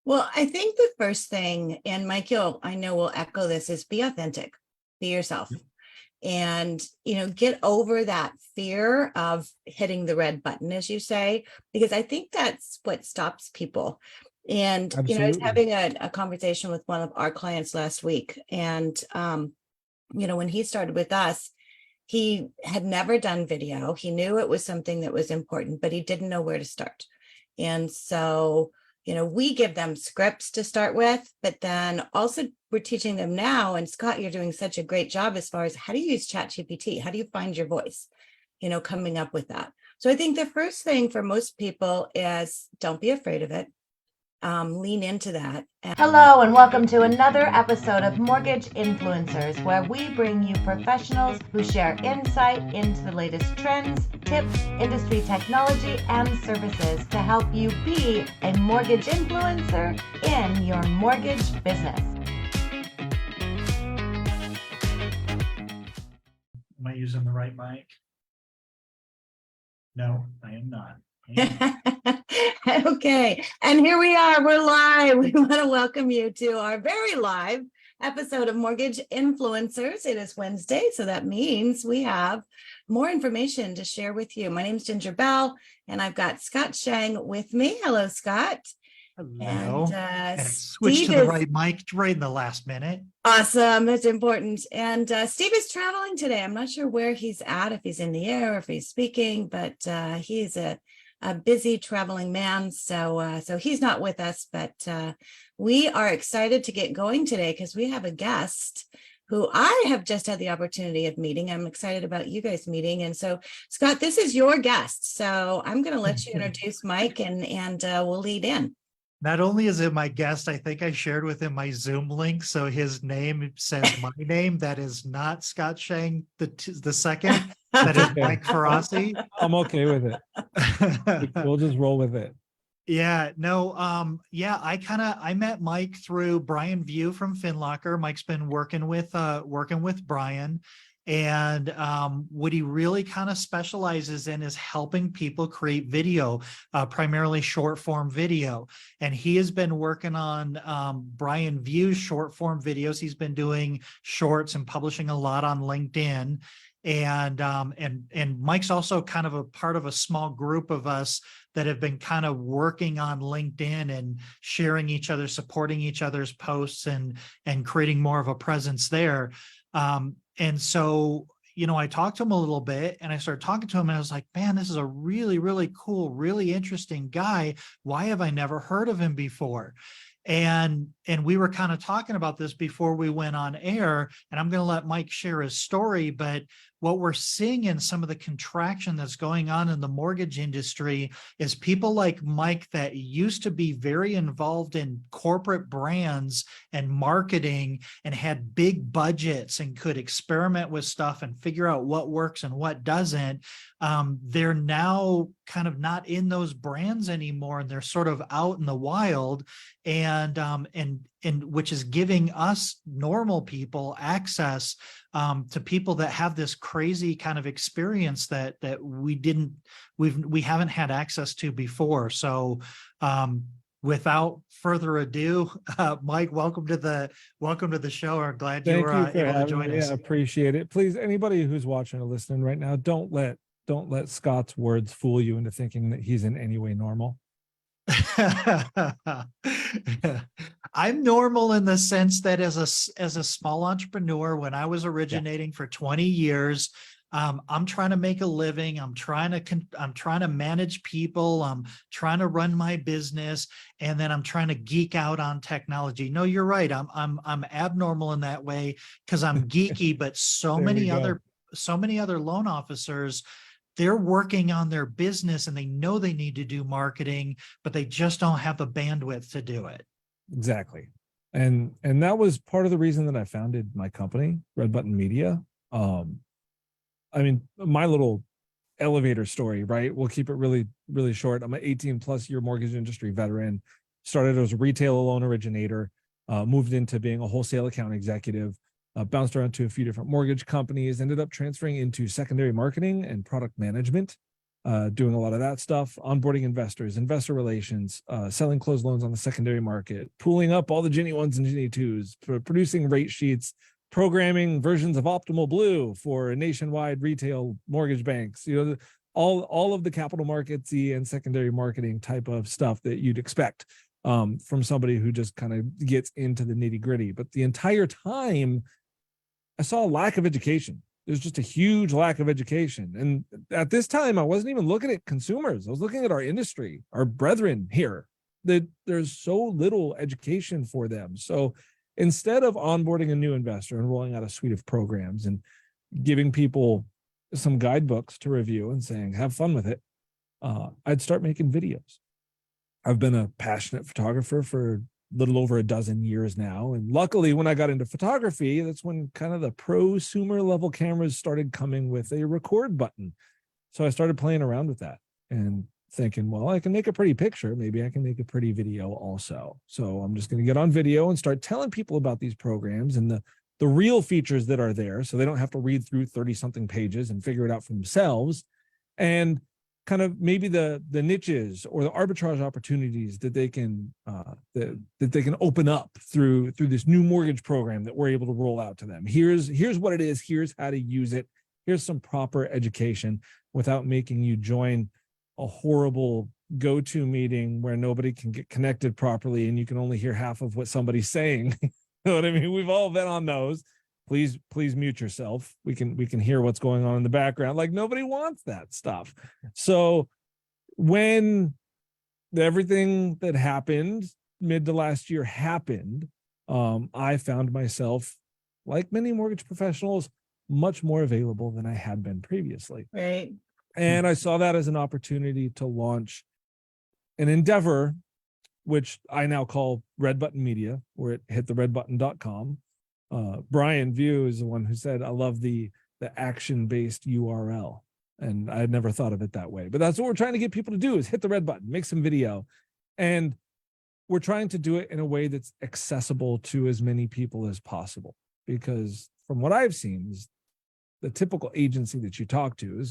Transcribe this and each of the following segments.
Well, I think the first thing, and Mike, I know will echo this, is be authentic, be yourself. And, get over that fear of hitting the red button, as you say, because I think that's what stops people. And, I was Absolutely. having a conversation with one of our clients last week. And, when he started with us, he had never done video. He knew it was something that was important, but he didn't know where to start. And so, we give them scripts to start with, but then also we're teaching them now. And Scott, you're doing such a great job as far as how do you use ChatGPT? How do you find your voice? Coming up with that. So I think the first thing for most people is don't be afraid of it. Lean into that. Hello, and welcome to another episode of Mortgage Influencers, where we bring you professionals who share insight into the latest trends, tips, industry technology, and services to help you be a mortgage influencer in your mortgage business. Am I using the right mic? No, I am not. Okay, and here we are. We're live. We want to welcome you to our very live episode of Mortgage Influencers. It is Wednesday, so that means we have more information to share with you. My name is Ginger Bell, and I've got Scott Schang with me. Hello, Scott. Hello. And switch to the right mic right in the last minute. Awesome. That's important. And Steve is traveling today. I'm not sure where he's at, if he's in the air, if he's speaking, but he's a busy traveling man. So he's not with us, but we are excited to get going today because we have a guest who I have just had the opportunity of meeting. I'm excited about you guys meeting. And so, Scott, this is your guest. So I'm going to let you introduce Mike and we'll lead in. Not only is it my guest, I think I shared with him my Zoom link. So his name says my name. That is not Scott Schang the second. That is Mike Ferrasi. I'm okay with it. We'll just roll with it. Yeah, no, I met Mike through Brian View from FinLocker. Mike's been working with Brian. And what he really kind of specializes in is helping people create video, primarily short form video. And he has been working on Brian View's short form videos. He's been doing shorts and publishing a lot on LinkedIn. And Mike's also kind of a part of a small group of us that have been kind of working on LinkedIn and sharing each other, supporting each other's posts and creating more of a presence there. And so, I talked to him a little bit and I started talking to him and I was like, man, this is a really, really cool, really interesting guy. Why have I never heard of him before? And we were kind of talking about this before we went on air, and I'm going to let Mike share his story, but what we're seeing in some of the contraction that's going on in the mortgage industry is people like Mike that used to be very involved in corporate brands and marketing and had big budgets and could experiment with stuff and figure out what works and what doesn't. They're now kind of not in those brands anymore, and they're sort of out in the wild, and which is giving us normal people access to people that have this crazy kind of experience that we haven't had access to before. So without further ado, Mike, welcome to the show. I'm glad you were able to join us. Yeah, appreciate it. Please, anybody who's watching or listening right now, don't let Scott's words fool you into thinking that he's in any way normal. I'm normal in the sense that as a small entrepreneur, when I was originating for 20 years, I'm trying to make a living. I'm trying to manage people. I'm trying to run my business, and then I'm trying to geek out on technology. No, you're right. I'm abnormal in that way because I'm geeky, but so many other loan officers, they're working on their business and they know they need to do marketing, but they just don't have the bandwidth to do it. Exactly. And that was part of the reason that I founded my company, Red Button Media. I mean, my little elevator story, right? We'll keep it really, really short. I'm an 18 plus year mortgage industry veteran, started as a retail loan originator, moved into being a wholesale account executive, bounced around to a few different mortgage companies, ended up transferring into secondary marketing and product management. doing a lot of that stuff, onboarding investors, investor relations, selling closed loans on the secondary market, pooling up all the Ginny 1s and Ginny 2s, producing rate sheets, programming versions of Optimal Blue for nationwide retail mortgage banks, all of the capital marketsy and secondary marketing type of stuff that you'd expect from somebody who just kind of gets into the nitty gritty. But the entire time I saw a lack of education. There's just a huge lack of education. And at this time, I wasn't even looking at consumers. I was looking at our industry, our brethren here, that there's so little education for them. So instead of onboarding a new investor and rolling out a suite of programs and giving people some guidebooks to review and saying, have fun with it, I'd start making videos. I've been a passionate photographer for a little over a dozen years now. And luckily, when I got into photography, that's when kind of the prosumer level cameras started coming with a record button. So I started playing around with that and thinking, well, I can make a pretty picture. Maybe I can make a pretty video also. So I'm just going to get on video and start telling people about these programs and the real features that are there, so they don't have to read through 30-something pages and figure it out for themselves. And kind of maybe the niches or the arbitrage opportunities that they can that they can open up through this new mortgage program that we're able to roll out to them. Here's what it is. Here's how to use it. Here's some proper education without making you join a horrible go-to meeting where nobody can get connected properly and you can only hear half of what somebody's saying. You know what I mean? We've all been on those. Please mute yourself. We can hear what's going on in the background. Like, nobody wants that stuff. So when everything that happened mid to last year happened, I found myself, like many mortgage professionals, much more available than I had been previously. Right. And I saw that as an opportunity to launch an endeavor, which I now call Red Button Media. We're at hittheredbutton.com. Brian View is the one who said, I love the action-based URL. And I had never thought of it that way. But that's what we're trying to get people to do, is hit the red button, make some video. And we're trying to do it in a way that's accessible to as many people as possible. Because from what I've seen, is the typical agency that you talk to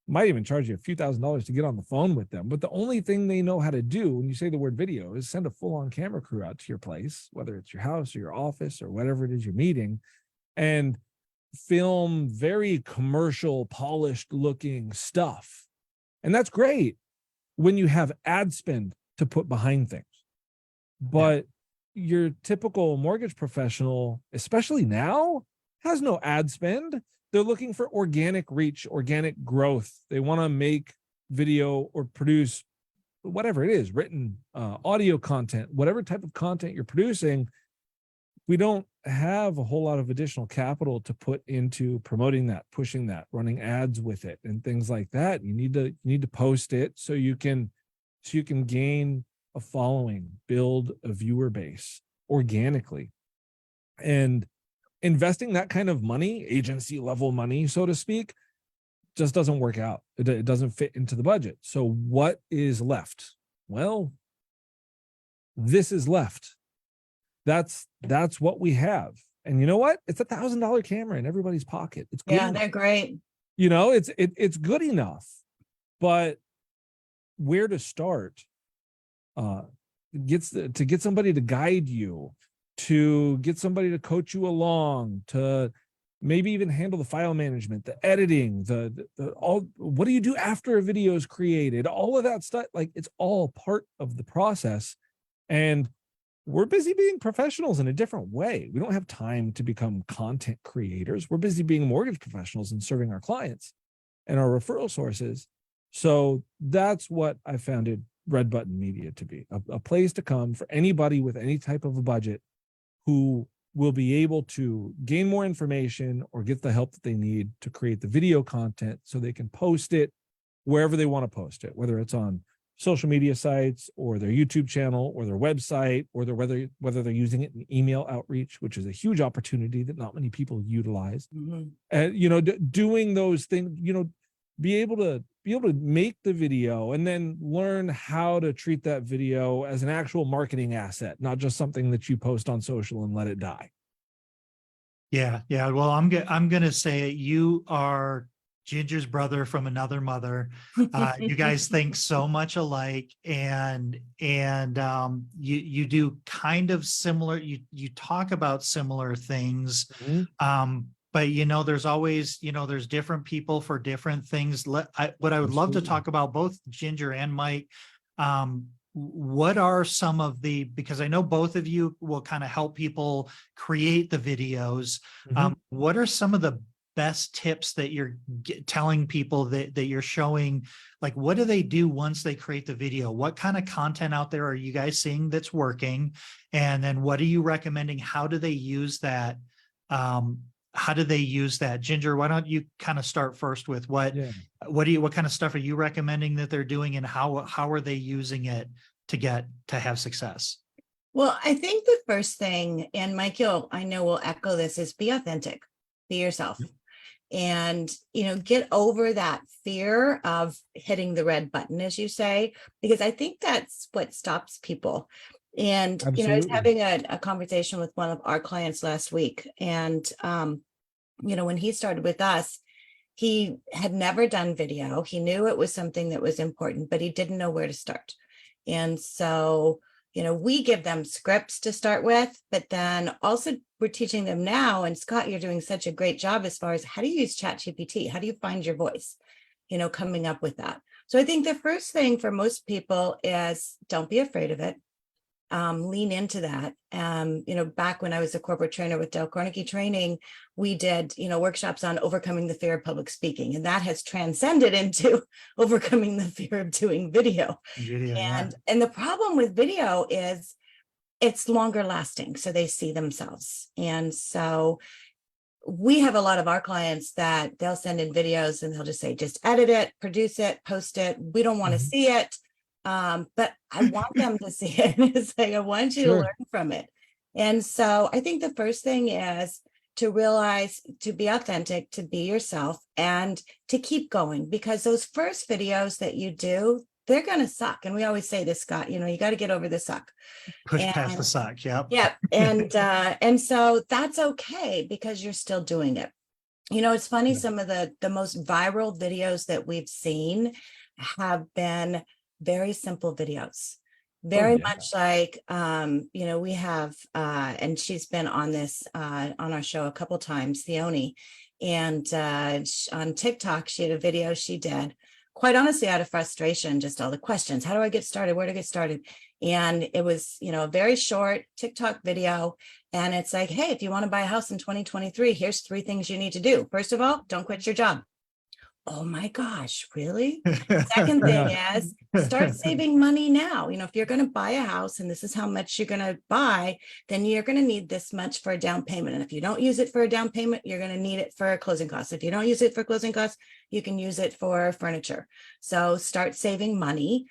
might even charge you a few $1,000s to get on the phone with them. But the only thing they know how to do when you say the word video is send a full-on camera crew out to your place, whether it's your house or your office or whatever it is you're meeting, and film very commercial, polished looking stuff. And that's great when you have ad spend to put behind things. But your typical mortgage professional, especially now, has no ad spend. They're looking for organic reach, organic growth. They want to make video or produce whatever it is, written, audio content, whatever type of content you're producing. We don't have a whole lot of additional capital to put into promoting that, pushing that, running ads with it, and things like that. You need to post it so you can gain a following, build a viewer base organically. And investing that kind of money, agency level money, so to speak, just doesn't work out. It doesn't fit into the budget. So what is left? Well, this is left. That's what we have. And you know what? It's $1,000 camera in everybody's pocket. It's good enough. They're great. It's good enough. But where to start? To get somebody to guide you, to get somebody to coach you along, to maybe even handle the file management, the editing, the all. What do you do after a video is created? All of that stuff, like, it's all part of the process. And we're busy being professionals in a different way. We don't have time to become content creators. We're busy being mortgage professionals and serving our clients and our referral sources. So that's what I founded Red Button Media to be, a place to come for anybody with any type of a budget who will be able to gain more information or get the help that they need to create the video content so they can post it wherever they want to post it, whether it's on social media sites or their YouTube channel or their website, or whether they're using it in email outreach, which is a huge opportunity that not many people utilize. Mm-hmm. Doing those things, be able to make the video and then learn how to treat that video as an actual marketing asset, not just something that you post on social and let it die. Yeah. Well, I'm going to say you are Ginger's brother from another mother. You guys think so much alike, and you do kind of similar. You talk about similar things. Mhm. But there's always, there's different people for different things. What I would love to Absolutely. talk about, both Ginger and Mike, what are some of because I know both of you will kind of help people create the videos. Mhm. What are some of the best tips that you're telling people that you're showing? Like, what do they do once they create the video? What kind of content out there are you guys seeing that's working? And then what are you recommending? How do they use that? Ginger, why don't you kind of start first with what kind of stuff are you recommending that they're doing, and how are they using it to have success? Well, I think the first thing, and Mike, I know will echo this, is be authentic, be yourself. And, get over that fear of hitting the red button, as you say, because I think that's what stops people. And, I was Absolutely. having a conversation with one of our clients last week. And, when he started with us, he had never done video. He knew it was something that was important, but he didn't know where to start. And so, we give them scripts to start with, but then also we're teaching them now. And Scott, you're doing such a great job as far as how do you use ChatGPT? How do you find your voice? Coming up with that. So I think the first thing for most people is don't be afraid of it. Lean into that. Back when I was a corporate trainer with Dale Carnegie Training, we did, workshops on overcoming the fear of public speaking. And that has transcended into overcoming the fear of doing video. And the problem with video is it's longer lasting. So they see themselves. And so we have a lot of our clients that they'll send in videos and they'll just say, just edit it, produce it, post it. We don't want to see it. But I want them to see it. It's like, I want you to learn from it. And so I think the first thing is to realize, to be authentic, to be yourself, and to keep going, because those first videos that you do, they're going to suck. And we always say this, Scott, you got to get over the suck. Push past the suck. Yep. Yeah. And so that's okay, because you're still doing it. It's funny. Some of the most viral videos that we've seen have been very simple videos, very much like, we have, and she's been on this, on our show a couple times, Theoni, and on TikTok, she had a video she did, quite honestly, out of frustration, just all the questions. How do I get started? Where to get started? And it was, a very short TikTok video. And it's like, hey, if you want to buy a house in 2023, here's 3 things you need to do. First of all, don't quit your job. Oh my gosh, really? Second thing is start saving money now. If you're going to buy a house and this is how much you're going to buy, then you're going to need this much for a down payment. And if you don't use it for a down payment, you're going to need it for closing costs. If you don't use it for closing costs, you can use it for furniture. So start saving money.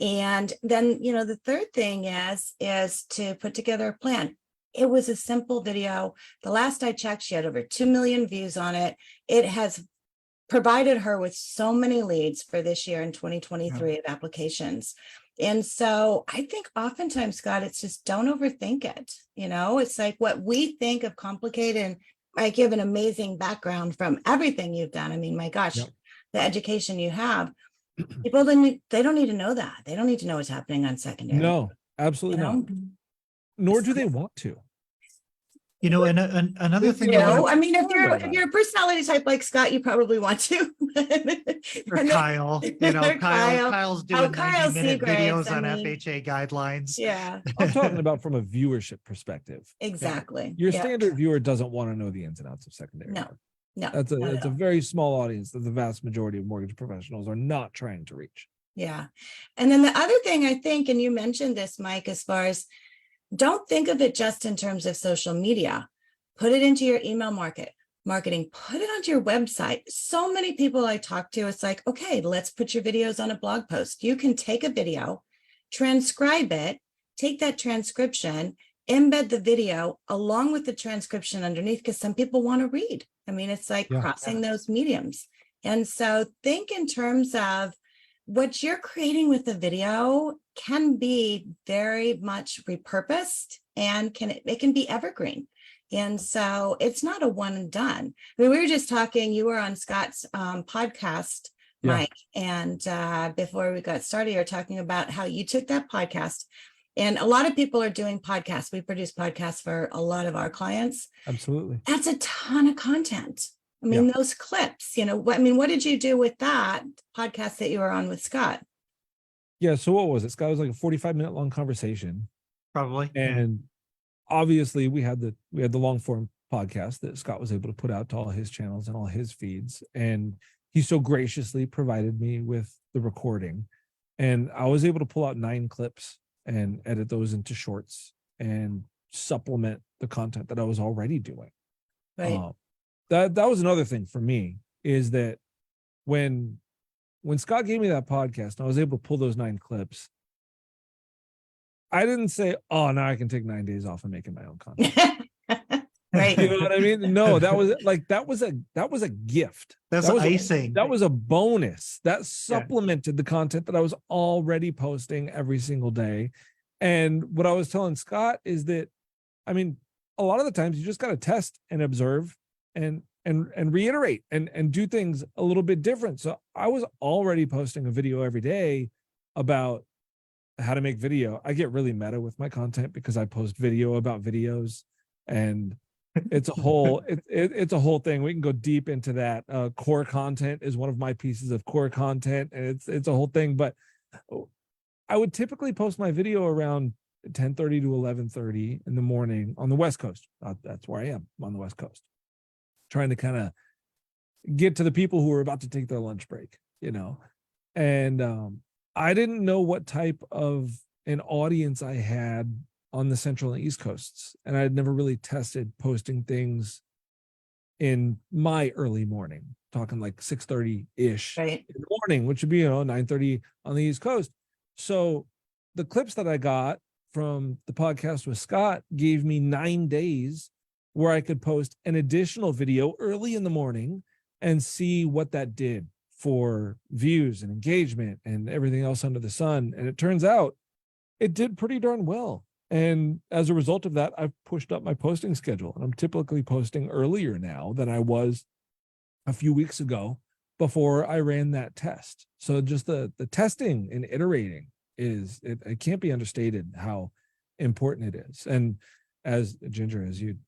And then, the third thing is to put together a plan. It was a simple video. The last I checked, she had over 2 million views on it. It has provided her with so many leads for this year in 2023 of applications. And so I think oftentimes, Scott, it's just don't overthink it. It's like what we think of complicated. And I give an amazing background from everything you've done. I mean, my gosh, the education you have, people, they don't need to know that. They don't need to know what's happening on secondary. No, absolutely not. Nor do they want to. And another thing, I mean, if you're a personality type like Scott, you probably want to. Or Kyle, Kyle's doing Kyle 90-minute videos on I mean, FHA guidelines. Yeah, I'm talking about from a viewership perspective. exactly. Your standard viewer doesn't want to know the ins and outs of secondary. No. It's a very small audience that the vast majority of mortgage professionals are not trying to reach. Yeah. And then the other thing I think, and you mentioned this, Mike, as far as don't think of it just in terms of social media. Put it into your email marketing, put it onto your website. So many people I talk to, it's like, okay, let's put your videos on a blog post. You can take a video, transcribe it, take that transcription, embed the video along with the transcription underneath, because some people want to read. I mean, it's like crossing those mediums. And so think in terms of what you're creating with the video can be very much repurposed, and it can be evergreen. And so it's not a one and done. I mean, we were just talking, you were on Scott's podcast, Yeah. Mike, and before we got started, you were talking about how you took that podcast. And a lot of people are doing podcasts. We produce podcasts for a lot of our clients. Absolutely. That's a ton of content. I mean, Yeah. those clips, what did you do with that podcast that you were on with Scott? Yeah. So what was it? Scott, was like a 45-minute long conversation. Probably. And obviously we had the long form podcast that Scott was able to put out to all his channels and all his feeds. And he so graciously provided me with the recording. And I was able to pull out 9 clips and edit those into shorts and supplement the content that I was already doing. Right. That was another thing for me, is that when Scott gave me that podcast and I was able to pull those 9 clips, I didn't say, oh, now I can take 9 days off of making my own content. Right. You know what I mean? No, that was a gift. That's That was icing. That was a bonus that supplemented the content that I was already posting every single day. And what I was telling Scott is that, I mean, a lot of the times you just got to test and observe and reiterate and do things a little bit different. So I was already posting a video every day about how to make video. I get really meta with my content because I post video about videos, and it's a whole it's a whole thing. We can go deep into that. Core content is one of my pieces of core content, and it's a whole thing. But I would typically post my video around 10:30 to 11:30 in the morning on the West Coast. That's where I am. I'm on the West Coast, trying to kind of get to the people who are about to take their lunch break, and I didn't know what type of an audience I had on the Central and East Coasts. And I had never really tested posting things in my early morning, talking like 6:30-ish Right. in the morning, which would be, 9:30 on the East Coast. So the clips that I got from the podcast with Scott gave me 9 days where I could post an additional video early in the morning and see what that did for views and engagement and everything else under the sun. And it turns out it did pretty darn well. And as a result of that, I've pushed up my posting schedule, and I'm typically posting earlier now than I was a few weeks ago before I ran that test. So just the testing and iterating it can't be understated how important it is. And as Ginger, as you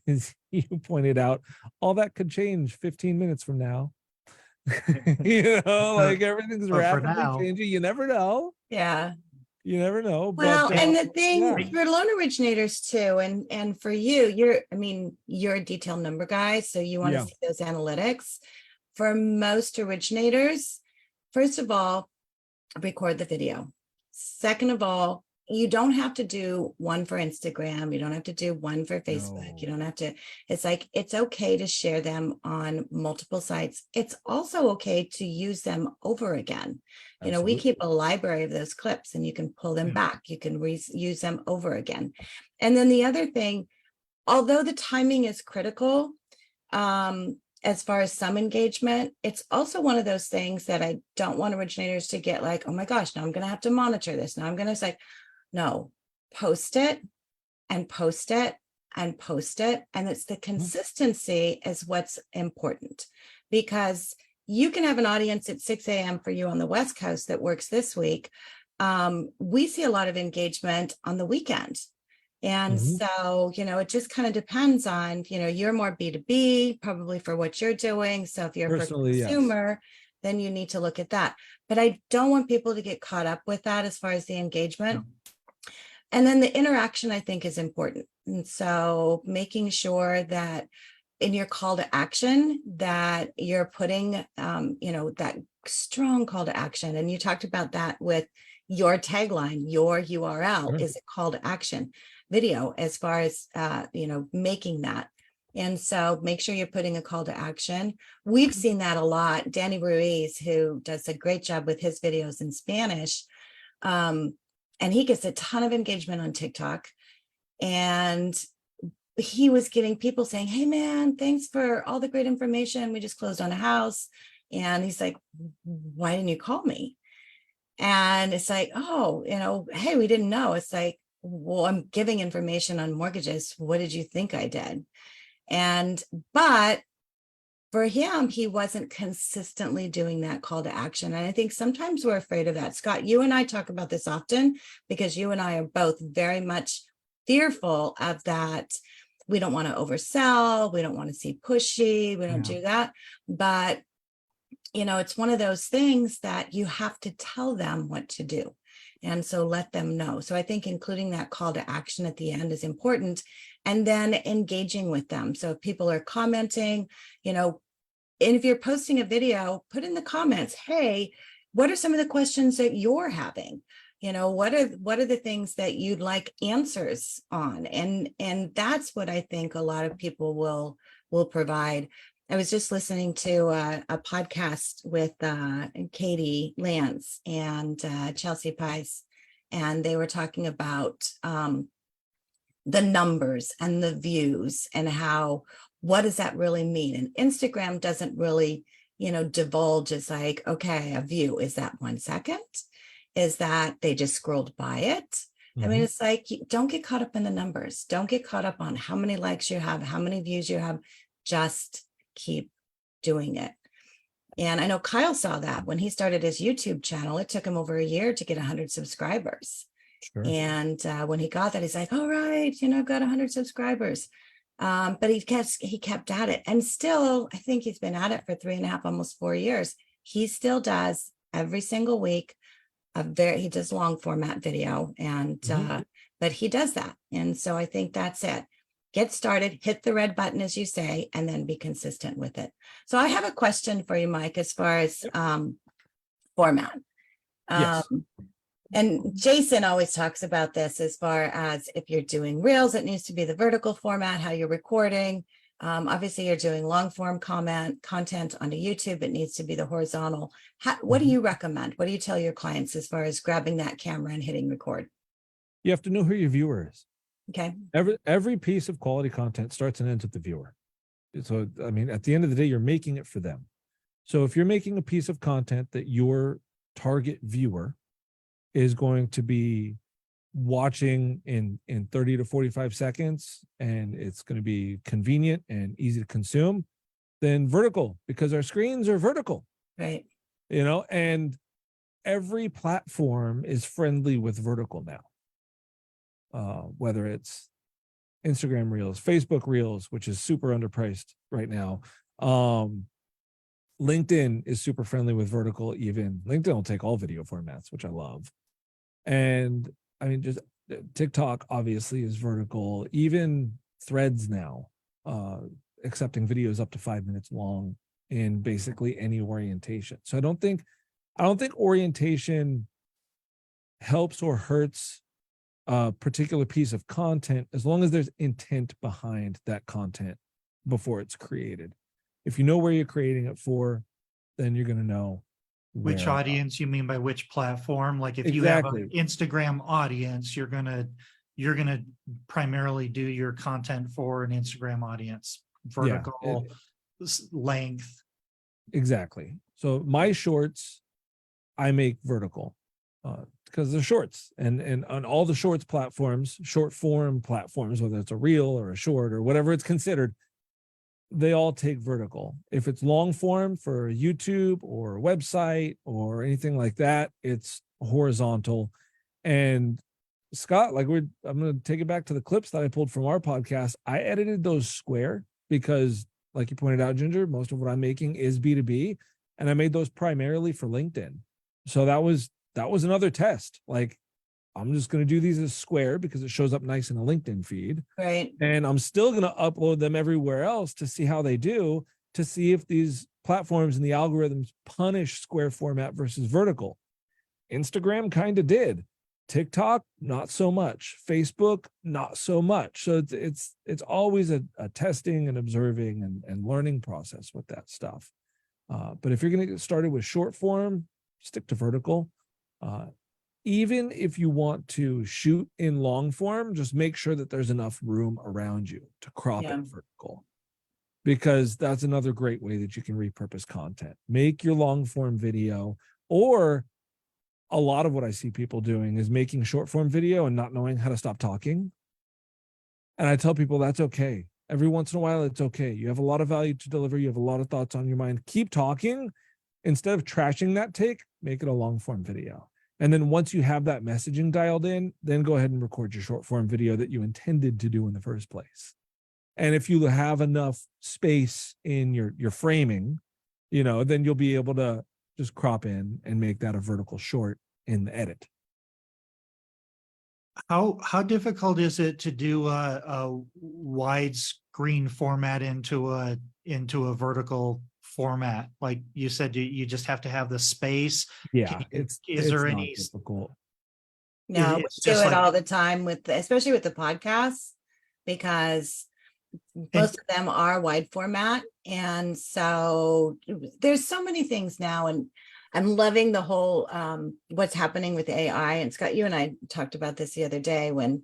as you pointed out, all that could change 15 minutes from now. Like everything's But for rapidly now- changing. You never know. Yeah. You never know. Well, but, and the thing yeah. for loan originators too, and for you, you're a detailed number guy, so you want to Yeah. see those analytics. For most originators, first of all, record the video. Second of all, you don't have to do one for Instagram. You don't have to do one for Facebook. No. You don't have to, it's okay to share them on multiple sites. It's also okay to use them over again. We Absolutely. keep a library of those clips and you can pull them Yeah. back. You can use them over again. And then the other thing, although the timing is critical, as far as some engagement, it's also one of those things that I don't want originators to get like, oh my gosh, now I'm going to have to monitor this. Now I'm going to say, no, post it and post it and post it. And it's the consistency is what's important, because you can have an audience at 6 a.m. for you on the West Coast that works this week. We see a lot of engagement on the weekend. And so, it just kind of depends on, you're more B2B probably for what you're doing. So if you're Personally, a consumer, then you need to look at that. But I don't want people to get caught up with that as far as the engagement. No. And then the interaction, I think, is important. And so making sure that in your call to action that you're putting, that strong call to action. And you talked about that with your tagline, your URL Sure. is a call to action video as far as, making that. And so make sure you're putting a call to action. We've seen that a lot. Danny Ruiz, who does a great job with his videos in Spanish, and he gets a ton of engagement on TikTok. And he was getting people saying, hey man, thanks for all the great information. We just closed on a house. And he's like, why didn't you call me? And it's like, oh, hey, we didn't know. It's like, well, I'm giving information on mortgages. What did you think I did? But for him, he wasn't consistently doing that call to action. And I think sometimes we're afraid of that. Scott, you and I talk about this often because you and I are both very much fearful of that. We don't want to oversell. We don't want to see pushy. We don't do that. But, it's one of those things that you have to tell them what to do. And so let them know. So I think including that call to action at the end is important. And then engaging with them. So if people are commenting, and if you're posting a video, put in the comments, hey, what are some of the questions that you're having? What are the things that you'd like answers on? And that's what I think a lot of people will provide. I was just listening to a podcast with Katie Lance and Chelsea Pice, and they were talking about the numbers and the views and what does that really mean? And Instagram doesn't really, divulge as like, okay, a view, is that 1 second? Is that they just scrolled by it? I mean, it's like, don't get caught up in the numbers. Don't get caught up on how many likes you have, how many views you have. Just keep doing it. And I know Kyle saw that when he started his YouTube channel. It took him over a year to get 100 subscribers. Sure. And when he got that, he's like, all right, I've got 100 subscribers. But he kept at it. And still, I think he's been at it for 3.5, almost 4 years. He still does every single week. He does long format video, and but he does that. And so I think that's it. Get started, hit the red button, as you say, and then be consistent with it. So I have a question for you, Mike, as far as format. Yes. And Jason always talks about this as far as if you're doing reels, it needs to be the vertical format, how you're recording. Obviously, you're doing long form content onto YouTube. It needs to be the horizontal. What do you recommend? What do you tell your clients as far as grabbing that camera and hitting record? You have to know who your viewer is. Okay. Every piece of quality content starts and ends with the viewer. So, I mean, at the end of the day, you're making it for them. So if you're making a piece of content that your target viewer is going to be watching in 30 to 45 seconds, and it's going to be convenient and easy to consume, then vertical, because our screens are vertical. Right. And every platform is friendly with vertical now. Whether it's Instagram Reels, Facebook Reels, which is super underpriced right now. LinkedIn is super friendly with vertical. Even LinkedIn will take all video formats, which I love. And I mean, just TikTok obviously is vertical. Even Threads now, accepting videos up to 5 minutes long in basically any orientation. So I don't think orientation helps or hurts a particular piece of content as long as there's intent behind that content before it's created. If you know where you're creating it for, then you're going to know which audience you mean by which platform. Like if you have an Instagram audience, you're gonna primarily do your content for an Instagram audience, vertical length. Exactly. So my shorts, I make vertical because they're shorts, and on all the shorts platforms, short form platforms, whether it's a reel or a short or whatever it's considered, they all take vertical. If it's long form for YouTube or a website or anything like that, it's horizontal. And Scott, I'm going to take it back to the clips that I pulled from our podcast. I edited those square because, like you pointed out, Ginger, most of what I'm making is B2B, and I made those primarily for LinkedIn. So that was another test. Like, I'm just going to do these as square because it shows up nice in a LinkedIn feed. Right. And I'm still going to upload them everywhere else to see how they do, to see if these platforms and the algorithms punish square format versus vertical. Instagram kind of did. TikTok, not so much. Facebook, not so much. So it's always a testing and observing and learning process with that stuff. But if you're going to get started with short form, stick to vertical. Even if you want to shoot in long form, just make sure that there's enough room around you to crop it vertical, because that's another great way that you can repurpose content. Make your long form video, or a lot of what I see people doing is making short form video and not knowing how to stop talking. And I tell people that's okay. Every once in a while, it's okay. You have a lot of value to deliver. You have a lot of thoughts on your mind. Keep talking. Instead of trashing that take, make it a long form video. And then once you have that messaging dialed in, then go ahead and record your short form video that you intended to do in the first place. And if you have enough space in your framing, then you'll be able to just crop in and make that a vertical short in the edit. How difficult is it to do a widescreen format into a vertical format? Like you said, you just have to have the space. Yeah, Is it's there not any difficult. No, we it's do just it like- all the time especially with the podcasts, because most of them are wide format. And so there's so many things now, and I'm loving the whole what's happening with AI. And Scott, you and I talked about this the other day when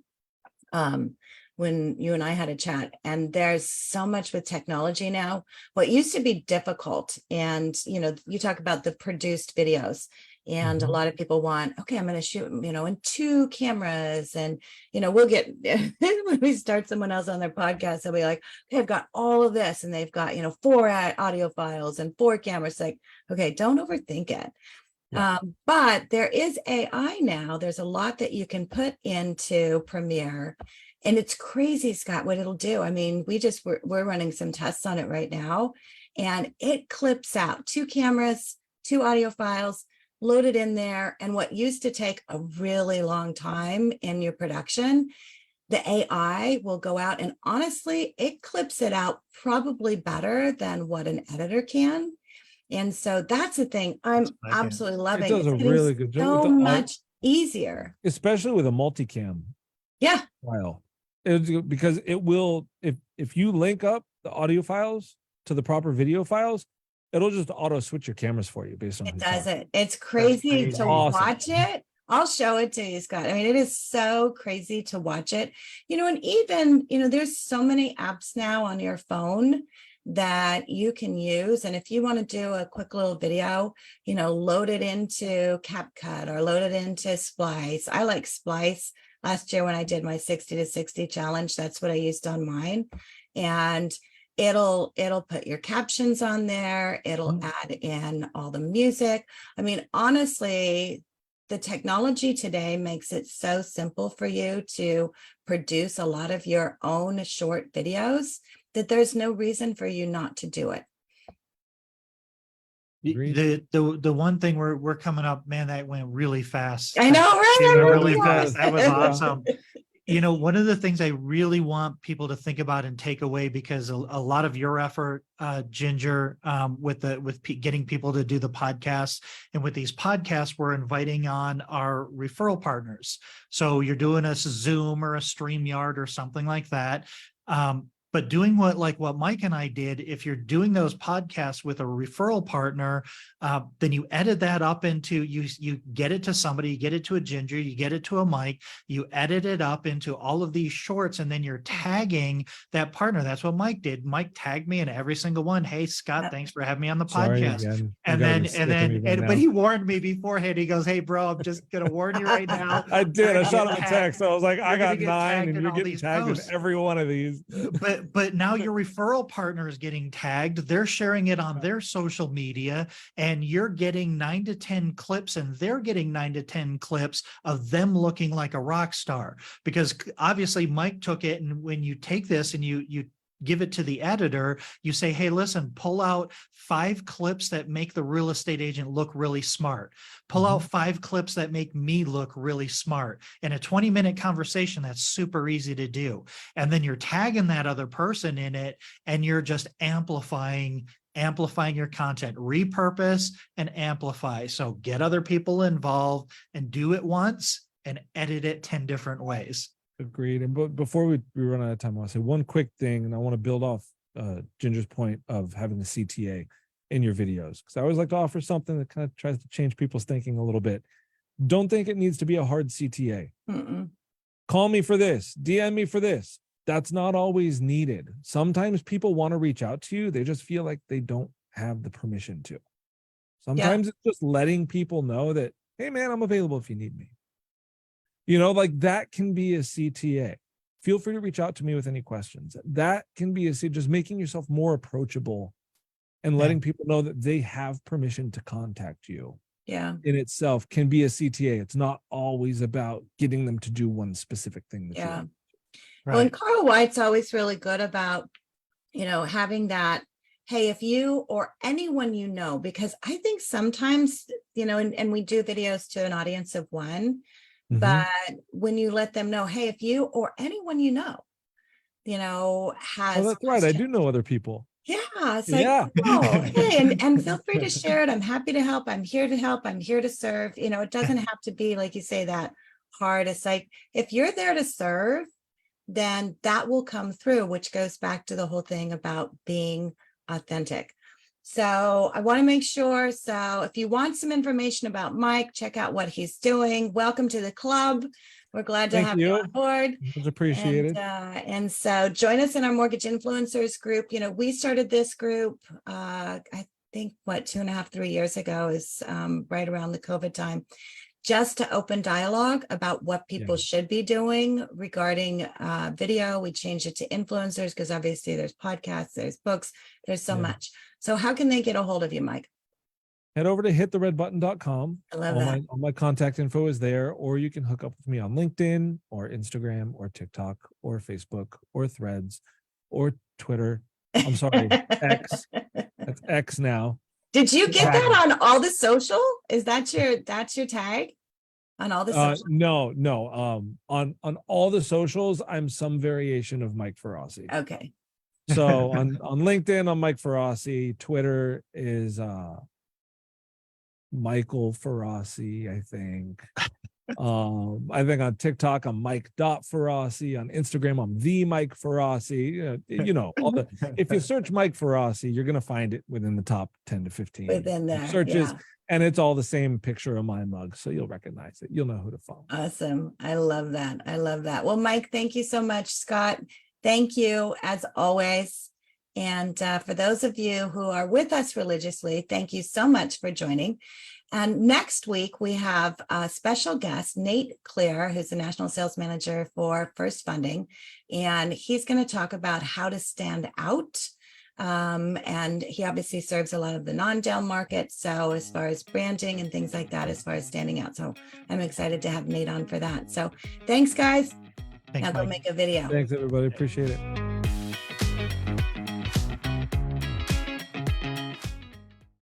you and I had a chat, and there's so much with technology now. What used to be difficult, and you talk about the produced videos, and a lot of people want, okay, I'm going to shoot, in 2 cameras, and we'll get when we start someone else on their podcast, they'll be like, okay, I've got all of this, and they've got 4 audio files and 4 cameras. Like, okay, don't overthink it. Yeah. But there is AI now. There's a lot that you can put into Premiere, and it's crazy, Scott, what it'll do. I mean, we're running some tests on it right now, and it clips out 2 cameras, 2 audio files, loaded in there. And what used to take a really long time in your production, the AI will go out, and honestly, it clips it out probably better than what an editor can. And so that's the thing I'm absolutely loving. It does It's a getting really good job with so the much easier. especially with a multicam Yeah. file. Because it will, if you link up the audio files to the proper video files, it'll just auto switch your cameras for you based on It who's does talking. it. It's crazy crazy. to Awesome. watch it. I'll show it to you, Scott. I mean, it is so crazy to watch it. And even, there's so many apps now on your phone that you can use. And if you want to do a quick little video, load it into CapCut or load it into Splice. I like Splice. Last year when I did my 60 to 60 challenge, that's what I used on mine. And it'll put your captions on there. It'll add in all the music. I mean, honestly, the technology today makes it so simple for you to produce a lot of your own short videos that there's no reason for you not to do it. The one thing we're coming up, man, that went really fast. I know, right? It went I really know. fast. That was Yeah. awesome. One of the things I really want people to think about and take away, because a lot of your effort, Ginger, getting people to do the podcast, and with these podcasts, we're inviting on our referral partners. So you're doing a Zoom or a StreamYard or something like that. But doing what Mike and I did, if you're doing those podcasts with a referral partner, then you edit that up into, you get it to somebody, you get it to a Ginger, you get it to a Mike, you edit it up into all of these shorts, and then you're tagging that partner. That's what Mike did. Mike tagged me in every single one. Hey, Scott, thanks for having me on the Sorry podcast. again. But he warned me beforehand. He goes, hey, bro, I'm just going to warn you right now. I did. I shot him a Tagged. text. I was like, I You're gonna got get 9 tagged and in you're all getting these tagged in posts. every one of these. But now your referral partner is getting tagged. They're sharing it on their social media, and you're getting 9 to 10 clips, and they're getting 9 to 10 clips of them looking like a rock star. Because obviously Mike took it, and when you take this and you give it to the editor, you say, hey, listen, pull out 5 clips that make the real estate agent look really smart. Pull out 5 clips that make me look really smart. In a 20-minute conversation, that's super easy to do. And then you're tagging that other person in it, and you're just amplifying your content. Repurpose and amplify. So get other people involved and do it once and edit it 10 different ways. Agreed. And before we run out of time, I want to say one quick thing, and I want to build off Ginger's point of having a CTA in your videos, because I always like to offer something that kind of tries to change people's thinking a little bit. Don't think it needs to be a hard CTA. Call me for this, DM me for this. That's not always needed. Sometimes people want to reach out to you. They just feel like they don't have the permission to. Sometimes it's just letting people know that hey man, I'm available if you need me. You know, like that can be a CTA. Feel free to reach out to me with any questions. That can be just making yourself more approachable and letting people know that they have permission to contact you. Yeah. In itself can be a CTA. It's not always about getting them to do one specific thing that you Yeah. want. Well, and Carl White's always really good about, having that, hey, if you or anyone you know, because I think sometimes, and we do videos to an audience of one, but when you let them know, hey, if you or anyone has that's right. I do know other people. Yeah, it's like, oh, hey, and feel free to share it. I'm happy to help. I'm here to help. I'm here to serve. It doesn't have to be, like you say, that hard. It's like, if you're there to serve, then that will come through, which goes back to the whole thing about being authentic. So I want to make sure. So if you want some information about Mike, check out what he's doing. Welcome to the club. We're glad to have you on board. It's appreciated. And so join us in our mortgage influencers group. We started this group, I think 2.5, 3 years ago, is right around the COVID time, just to open dialogue about what people should be doing regarding video. We changed it to influencers because obviously there's podcasts, there's books, there's so much. So how can they get a hold of you, Mike? Head over to hittheredbutton.com. I love that. All my contact info is there, or you can hook up with me on LinkedIn or Instagram or TikTok or Facebook or Threads or Twitter. I'm sorry, X. That's X now. Did you get that on all the social? Is that's your tag on all the social? No. On all the socials, I'm some variation of Mike Ferrasi. Okay. So on LinkedIn, I'm Mike Ferrasi. Twitter is Michael Ferrasi, I think. I think on TikTok I'm Mike.Ferrasi. On Instagram I'm the Mike Ferrasi. All the, if you search Mike Ferrasi, you're gonna find it within the top 10 to 15 within there searches, and it's all the same picture of my mug, so you'll recognize it. You'll know who to follow. Awesome. I love that. Well, Mike, thank you so much. Scott, thank you as always. And for those of you who are with us religiously, thank you so much for joining. And next week, we have a special guest, Nate Clear, who's the National Sales Manager for First Funding. And he's going to talk about how to stand out. And he obviously serves a lot of the non-Dell market. So as far as branding and things like that, as far as standing out. So I'm excited to have Nate on for that. So thanks, guys. Thanks, now go Mike. make a video. Thanks, everybody. Appreciate it.